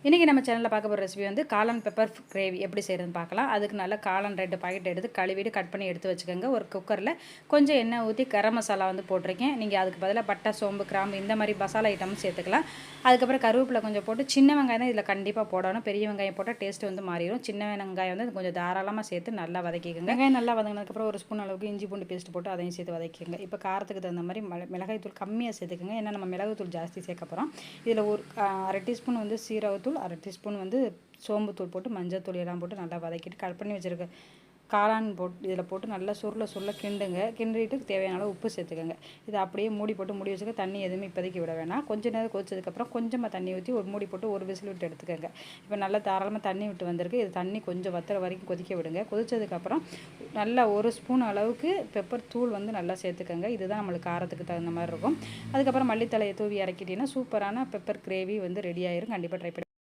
இன்றைக்கி நம்ம சேனலில் பார்க்க போகிற ரெசிபி வந்து காளான் பெப்பர் கிரேவி எப்படி செய்கிறதுன்னு பார்க்கலாம். அதுக்கு நல்லா காளான் 2 பாக்கெட் எடுத்து கழுவிட்டு கட் பண்ணி எடுத்து வச்சுக்கோங்க. ஒரு குக்கரில் கொஞ்சம் எண்ணெய் ஊற்றி கரம் மசாலா வந்து போட்டிருக்கேன். நீங்கள் அதுக்கு பதிலாக பட்டை, சோம்பு, கிராம்பு இந்த மாதிரி மசாலா ஐட்டமும் சேர்த்துக்கலாம். அதுக்கப்புறம் கருவேப்பிலை கொஞ்சம் போட்டு, சின்ன வெங்காயம் தான் இதில் கண்டிப்பாக போடணும். பெரிய வெங்காயம் போட்டால் டேஸ்ட்டு வந்து மாறிடும். சின்ன வெங்காயம் வந்து கொஞ்சம் தாராளமாக சேர்த்து நல்லா வதக்கிக்கோங்க. வெங்காயம் நல்லா வதங்கினதுக்கப்புறம் ஒரு ஸ்பூன் அளவுக்கு இஞ்சி பூண்டு பேஸ்ட் போட்டு அதையும் சேர்த்து வதக்கிக்கோங்க. இப்போ காரத்துக்கு தகுந்த மாதிரி மிளகாய் தூள் கம்மியாக சேர்த்துக்கோங்க. ஏன்னா நம்ம மிளகாய் தூள் ஜாஸ்தி சேர்க்க போகிறோம். இதில் ஒரு அரை டீஸ்பூன் வந்து சீரகத்தூள், அரை டீஸ்பூன் வந்து சோம்புத்தூள் போட்டு மஞ்சள் தூள் எல்லாம் போட்டு நல்லா வதக்கிட்டு கட் பண்ணி வச்சுருக்க காளான் போட்டு இதில் போட்டு நல்லா சுருள கிண்டுங்க. கிண்டிட்டு தேவையான அளவு உப்பு சேர்த்துக்கோங்க. இதை அப்படியே மூடி போட்டு மூடி வச்சுக்க. தண்ணி எதுவுமே இப்போதைக்கு விட வேணாம். கொஞ்சம் நேரம் கொதிச்சதுக்கப்புறம் கொஞ்சமாக தண்ணி ஊற்றி ஒரு மூடி போட்டு ஒரு விசில் விட்டு எடுத்துக்கோங்க. இப்போ நல்லா தாராளமாக தண்ணி விட்டு வந்திருக்கு. இது தண்ணி கொஞ்சம் வத்துற வரைக்கும் கொதிக்க விடுங்க. கொதிச்சதுக்கப்புறம் நல்லா ஒரு ஸ்பூன் அளவுக்கு பெப்பர் தூள் வந்து நல்லா சேர்த்துக்கோங்க. இதுதான் நம்மளுக்கு காரத்துக்கு தகுந்த மாதிரி இருக்கும். அதுக்கப்புறம் மல்லித்தலையை தூவி இறக்கிட்டீங்கன்னா சூப்பரான பெப்பர் கிரேவி வந்து ரெடி ஆயிரும். கண்டிப்பாக ட்ரை பண்ணி